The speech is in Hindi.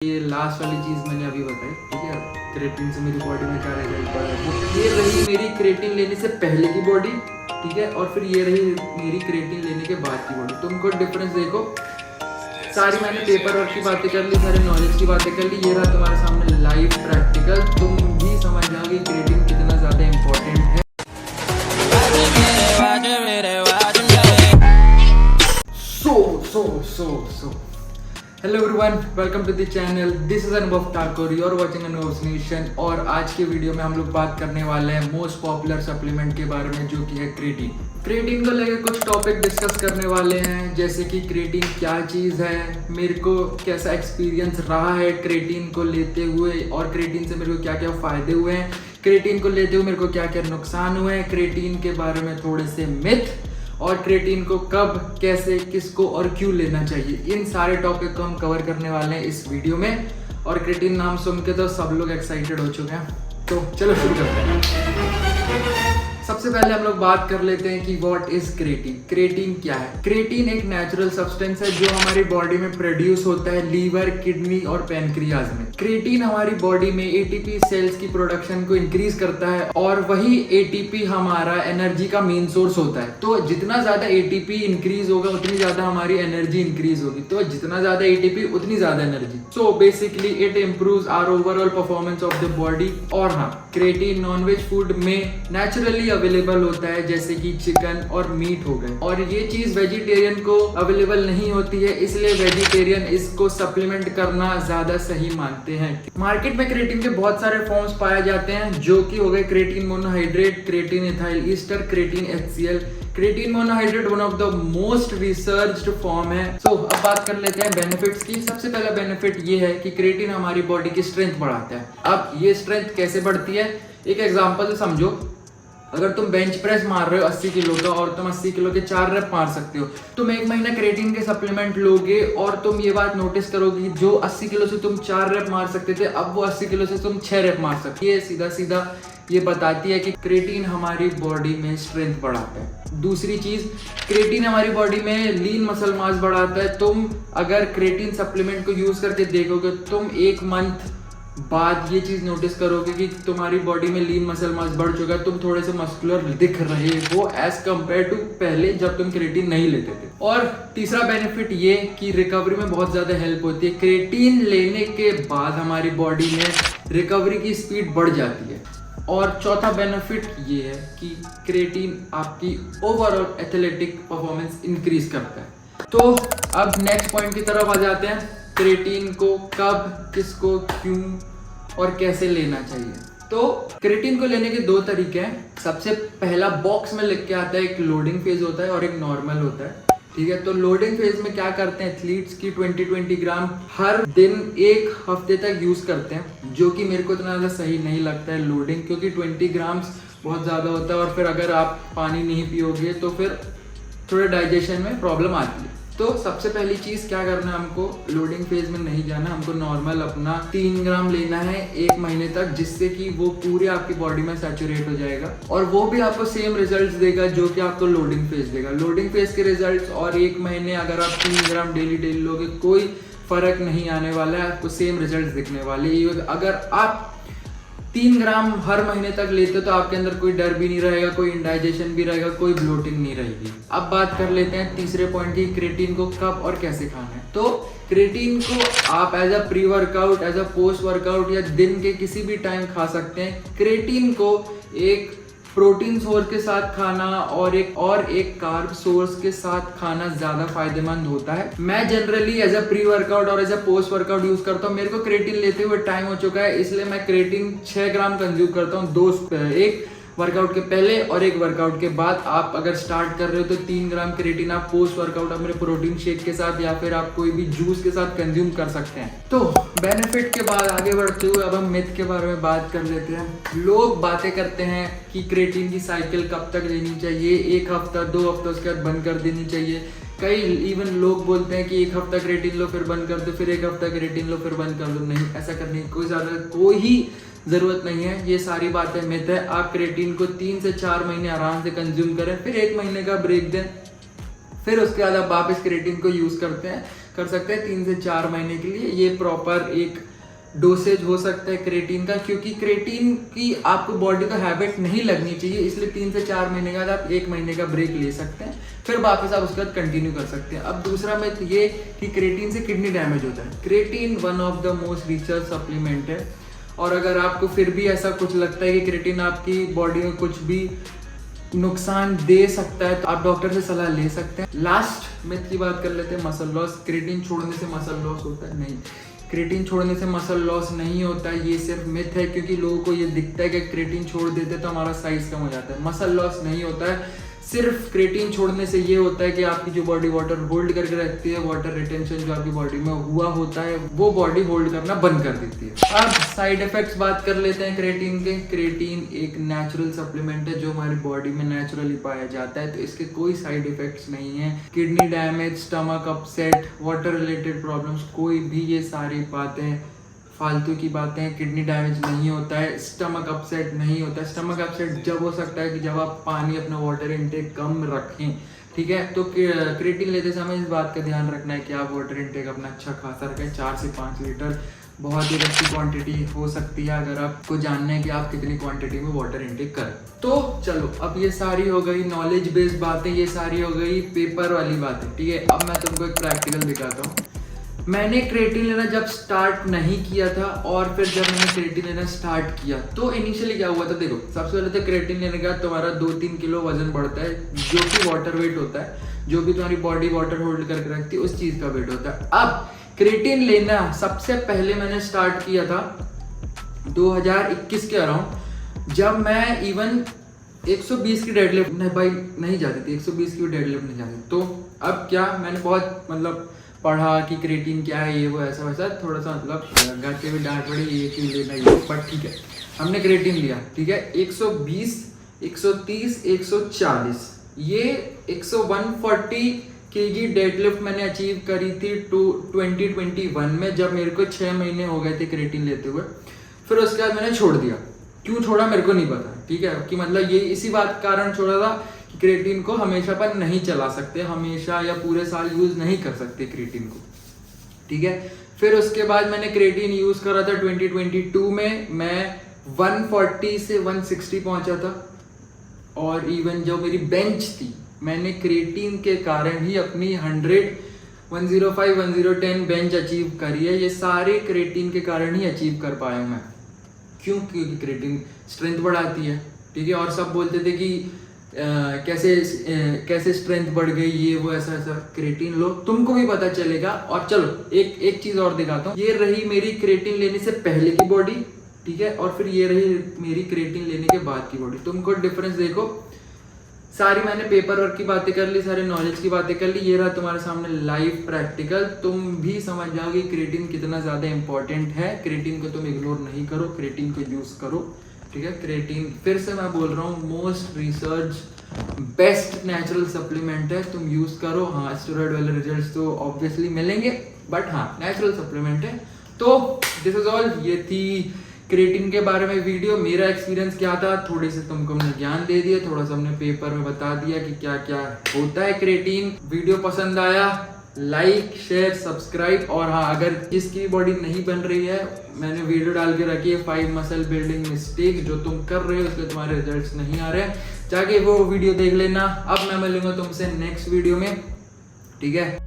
ये लास्ट वाली चीज़ मैंने अभी बताई, ठीक है। क्रेटिन से मेरी बॉडी में क्या रिजल्ट पड़ा है, तो ये रही मेरी क्रेटिन लेने से पहले की बॉडी, ठीक है, और फिर ये रही मेरी क्रेटिन लेने के बाद की बॉडी। तुम खुद डिफरेंस देखो। सारी मैंने पेपर वर्क की बातें कर ली, सारे नॉलेज की बातें कर ली, ये रहा तुम्हारे सामने लाइव प्रैक्टिकल। तुम भी समझ जाओगे क्रेटिन कितना ज़्यादा इम्पोर्टेंट है। So hello everyone, welcome to the channel. This is Anubhav Thakur, you are watching Anubhav nation. और आज के वीडियो में हम लोग बात करने वाले हैं मोस्ट पॉपुलर सप्लीमेंट के बारे में, जो कि है क्रेटिन। क्रेटिन को लेकर कुछ टॉपिक डिस्कस करने वाले हैं, जैसे कि क्रेटिन क्या चीज़ है, मेरे को कैसा एक्सपीरियंस रहा है क्रेटिन को लेते हुए, और क्रेटिन से मेरे को क्या क्या फ़ायदे हुए हैं, क्रेटिन को लेते हुए मेरे को क्या क्या नुकसान हुए हैं, क्रेटिन के बारे में थोड़े से मिथ, और क्रेटिन को कब, कैसे, किसको और क्यों लेना चाहिए। इन सारे टॉपिक को हम कवर करने वाले हैं इस वीडियो में। और क्रेटिन नाम सुन के तो सब लोग एक्साइटेड हो चुके हैं, तो चलो शुरू करते हैं। सबसे पहले हम लोग बात कर लेते हैं कि व्हाट इज क्रेटिन। क्रेटिन क्या है? क्रेटिन एक नेचुरल सब्सटेंस है जो हमारी बॉडी में प्रोड्यूस होता है लीवर, किडनी और पैनक्रियाज में। क्रेटिन हमारी बॉडी में एटीपी सेल्स की प्रोडक्शन को इंक्रीज करता है, और वही एटीपी हमारा एनर्जी का मेन सोर्स होता है। तो जितना ज्यादा एटीपी इंक्रीज होगा उतनी ज्यादा हमारी एनर्जी इंक्रीज होगी, तो जितना ज्यादा एटीपी उतनी ज्यादा energy. So basically it improves our overall performance of the body. और हाँ, क्रेटिन नॉनवेज फूड में नेचुरली अवेलेबल होता है, जैसे कि चिकन और मीट हो गए, और ये चीज वेजिटेरियन को अवेलेबल नहीं होती है, इसलिए वेजिटेरियन इसको सप्लीमेंट करना ज्यादा सही मानते हैं। मार्केट में क्रेटिन के बहुत सारे फॉर्म्स पाए जाते हैं, जो कि हो गए creatine monohydrate, creatine ethyl Easter, creatine HCl। Creatine monohydrate one of the most researched form है। सो अब बात कर लेते हैं बेनिफिट्स की। सबसे पहला बेनिफिट ये है कि क्रेटिन हमारी बॉडी की स्ट्रेंथ बढ़ाता है। अब ये स्ट्रेंथ कैसे बढ़ती है, एक एग्जांपल से समझो। अगर तुम बेंच प्रेस मार रहे हो 80 किलो का, और तुम 80 किलो के 4 रेप मार सकते हो, तुम एक महीना क्रेटिन के सप्लीमेंट लोगे और तुम ये बात नोटिस करोगे, जो 80 किलो से तुम 4 रेप मार सकते थे, अब वो 80 किलो से तुम 6 रेप मार सकते। ये सीधा सीधा ये बताती है कि क्रेटिन हमारी बॉडी में स्ट्रेंथ बढ़ाता है। दूसरी चीज, क्रेटिन हमारी बॉडी में लीन मसल मास बढ़ाता है। तुम अगर क्रेटिन सप्लीमेंट को यूज करके देखोगे, तुम एक मंथ बाद ये चीज नोटिस करोगे कि तुम्हारी बॉडी में लीन मसल मास बढ़ चुका है, तुम थोड़े से मस्कुलर दिख रहे हो एज कंपेयर टू पहले जब तुम क्रेटिन नहीं लेते थे। और तीसरा बेनिफिट ये कि रिकवरी में बहुत ज्यादा हेल्प होती है। क्रेटिन लेने के बाद हमारी बॉडी में रिकवरी की स्पीड बढ़ जाती है। और चौथा बेनिफिट ये है कि क्रेटिन आपकी ओवरऑल एथलेटिक परफॉर्मेंस इंक्रीज करता है। तो अब नेक्स्ट पॉइंट की तरफ आ जाते हैं, क्रेटिन को कब, किसको, क्यों और कैसे लेना चाहिए। तो क्रेटिन को लेने के दो तरीके हैं। सबसे पहला, बॉक्स में लिख के आता है, एक लोडिंग फेज होता है और एक नॉर्मल होता है, ठीक है। तो लोडिंग फेज में क्या करते हैं, एथलीट्स की 20-20 ग्राम हर दिन एक हफ्ते तक यूज करते हैं, जो कि मेरे को इतना ज़्यादा सही नहीं लगता है लोडिंग, क्योंकि 20 ग्राम्स बहुत ज़्यादा होता है, और फिर अगर आप पानी नहीं पियोगे तो फिर थोड़े डाइजेशन में प्रॉब्लम आती है। तो सबसे पहली चीज क्या करना है, हमको लोडिंग फेज में नहीं जाना, हमको नॉर्मल अपना 3 ग्राम लेना है 1 महीने तक, जिससे कि वो पूरे आपकी बॉडी में सैचुरेट हो जाएगा, और वो भी आपको सेम रिजल्ट्स देगा जो कि आपको लोडिंग फेज देगा। लोडिंग फेज के रिजल्ट्स और 1 महीने अगर आप 3 ग्राम डेली लोगे, कोई फर्क नहीं आने वाला है, आपको सेम रिजल्ट दिखने वाले। अगर आप 3 ग्राम हर महीने तक लेते तो आपके अंदर कोई डर भी नहीं रहेगा, कोई इंडाइजेशन भी रहेगा, कोई ब्लोटिंग नहीं रहेगी। अब बात कर लेते हैं तीसरे पॉइंट की, क्रेटिन को कब और कैसे खाना है। तो क्रेटिन को आप as a pre workout, as a post workout, या दिन के किसी भी टाइम खा सकते हैं। क्रेटिन को एक प्रोटीन सोर्स के साथ खाना और एक कार्ब सोर्स के साथ खाना ज्यादा फायदेमंद होता है। मैं generally as a pre workout और as a post workout use करता हूँ। मेरे को क्रेटिन लेते हुए टाइम हो चुका है, इसलिए मैं क्रेटिन 6 ग्राम कंज्यूम करता हूँ, एक वर्कआउट के पहले और एक वर्कआउट के बाद। आप अगर स्टार्ट कर रहे हो तो 3 ग्राम क्रेटिन आप पोस्ट वर्कआउट अपने प्रोटीन शेक के साथ या फिर आप कोई भी जूस के साथ कंज्यूम कर सकते हैं। तो बेनिफिट के बाद आगे बढ़ते हुए अब हम मिथ के बारे में बात कर लेते हैं। लोग बातें करते हैं कि क्रेटिन की साइकिल कब तक लेनी चाहिए, 1 हफ्ता 2 हफ्ता, उसके बाद बंद कर देनी चाहिए। कई इवन लोग बोलते हैं कि 1 हफ्ता क्रेटिन लो फिर बंद कर दो, फिर 1 हफ्ता क्रेटिन लो फिर बंद कर दो। नहीं, ऐसा करने की कोई जरूरत नहीं है, ये सारी बातें मिथ है। आप क्रेटिन को 3 से 4 महीने आराम से कंज्यूम करें, फिर 1 महीने का ब्रेक दें, फिर उसके बाद आप वापस क्रेटिन को यूज करते हैं। कर सकते हैं 3 से 4 महीने के लिए। ये प्रॉपर एक डोसेज हो सकता है क्रेटीन का, क्योंकि क्रेटीन की आपको बॉडी को हैबिट नहीं लगनी चाहिए, इसलिए 3 से 4 महीने के बाद आप 1 महीने का ब्रेक ले सकते हैं, फिर वापस आप उसके बाद कंटिन्यू कर सकते हैं। अब दूसरा मिथ ये कि क्रेटीन से किडनी डैमेज होता है। Creatine one of the most research supplement है, और अगर आपको फिर भी ऐसा कुछ लगता है कि क्रेटीन आपकी बॉडी में कुछ भी नुकसान दे सकता है, तो आप डॉक्टर से सलाह ले सकते हैं। लास्ट मिथ की बात कर लेते हैं, मसल लॉस। क्रेटीन छोड़ने से मसल लॉस होता है? नहीं, क्रेटीन छोड़ने से मसल लॉस नहीं होता है, ये सिर्फ मिथ है, क्योंकि लोगों को ये दिखता है कि क्रेटीन छोड़ देते तो हमारा साइज कम हो जाता है। मसल लॉस नहीं होता है, सिर्फ क्रेटीन छोड़ने से ये होता है कि आपकी जो बॉडी वाटर होल्ड करके रखती है, वाटर रिटेंशन जो आपकी बॉडी में हुआ होता है वो बॉडी होल्ड करना बंद कर देती है। अब साइड इफेक्ट्स बात कर लेते हैं क्रेटीन के। क्रेटीन एक नेचुरल सप्लीमेंट है जो हमारी बॉडी में नेचुरली पाया जाता है, तो इसके कोई साइड इफेक्ट्स नहीं है। Kidney damage, stomach upset, water related problems, कोई भी ये सारी बातें फालतू की बातें हैं। किडनी डैमेज नहीं होता है, स्टमक अपसेट नहीं होता है। स्टमक अपसेट जब हो सकता है कि जब आप पानी अपना वाटर इनटेक कम रखें, ठीक है। तो क्रेटीन लेते समय इस बात का ध्यान रखना है कि आप वाटर इनटेक अपना अच्छा खासा रखें, 4 से 5 लीटर बहुत ही अच्छी क्वांटिटी हो सकती है अगर आपको जानना है कि आप कितनी क्वांटिटी में वाटर इनटेक करें। तो चलो, अब ये सारी हो गई नॉलेज बेस्ड बातें, ये सारी हो गई पेपर वाली बातें, ठीक है। अब मैं तुमको एक प्रैक्टिकल दिखाता हूँ। मैंने क्रेटीन लेना जब स्टार्ट नहीं किया था, और फिर जब मैंने क्रेटीन लेना स्टार्ट किया तो इनिशियली क्या हुआ था, देखो सबसे पहले तो क्रेटीन लेने के बाद तुम्हारा 2-3 किलो वजन बढ़ता है, जो कि वाटर वेट होता है, जो भी तुम्हारी बॉडी वाटर होल्ड करके रखती है उस चीज का वेट होता है। अब क्रेटीन लेना सबसे पहले मैंने स्टार्ट किया था 2021 के अराउंड, जब मैं इवन 120 की डेडलिफ्ट नहीं जाती थी, 120 की डेडलिफ्ट नहीं जाती। तो अब क्या, मैंने बहुत पढ़ा कि क्रेटीन क्या है, ये वो ऐसा वैसा, थोड़ा सा घर के भी डांट पड़ी, ये क्यों लेना ये, बट ठीक है, हमने क्रेटीन लिया, ठीक है। 120, 130, 140, ये 140 केजी डेडलिफ्ट मैंने अचीव करी थी 2021 में, जब मेरे को 6 महीने हो गए थे क्रेटीन लेते हुए। फिर उसके बाद मैंने छोड़ दिया। क्यों छोड़ा मेरे को नहीं पता, ठीक है, कि ये इसी बात कारण छोड़ा था कि क्रेटीन को हमेशा पर नहीं चला सकते, हमेशा या पूरे साल यूज नहीं कर सकते क्रेटीन को, ठीक है। फिर उसके बाद मैंने क्रेटीन यूज करा था 2022 में, मैं 140 से 160 पहुंचा था, और इवन जो मेरी बेंच थी, मैंने क्रेटीन के कारण ही अपनी 105, 110 बेंच अचीव करी है। ये सारे क्रेटीन के कारण ही अचीव कर पाया हूं मैं। क्यों? क्योंकि क्रेटीन स्ट्रेंथ बढ़ाती है, ठीक है। और सब बोलते थे कि कैसे स्ट्रेंथ बढ़ गई, ये वो ऐसा ऐसा। क्रेटीन लो, तुमको भी पता चलेगा। और चलो एक चीज और दिखाता हूँ। ये रही मेरी क्रेटीन लेने से पहले की बॉडी, ठीक है, और फिर ये रही मेरी क्रेटीन लेने के बाद की बॉडी। तुमको डिफरेंस देखो। सारी मैंने पेपर वर्क की बातें कर ली, सारे नॉलेज की बातें कर ली, ये रहा तुम्हारे सामने लाइव प्रैक्टिकल। तुम भी समझ जाओगे क्रेटीन कितना ज्यादा इंपॉर्टेंट है। क्रेटीन को तुम इग्नोर नहीं करो, क्रेटीन को यूज करो, ठीक है। क्रेटीन फिर से मैं बोल रहा हूँ, most research best natural supplement है, तुम यूज करो। हाँ, स्टेरॉइड वाले रिजल्ट्स तो ऑब्वियसली मिलेंगे, बट हाँ नेचुरल सप्लीमेंट है। तो दिस इज ऑल, ये थी क्रेटीन के बारे में वीडियो। मेरा एक्सपीरियंस क्या था, थोड़ी से तुमको हमने ज्ञान दे दिया, थोड़ा सा हमने पेपर में बता दिया कि क्या क्या होता है क्रेटीन। वीडियो पसंद आया, लाइक शेयर सब्सक्राइब। और हाँ, अगर जिसकी बॉडी नहीं बन रही है, मैंने वीडियो डाल के रखी है 5 मसल बिल्डिंग मिस्टेक जो तुम कर रहे हो, इसलिए तुम्हारे रिजल्ट्स नहीं आ रहे, जाके वो वीडियो देख लेना। अब मैं मिलूंगा तुमसे नेक्स्ट वीडियो में, ठीक है।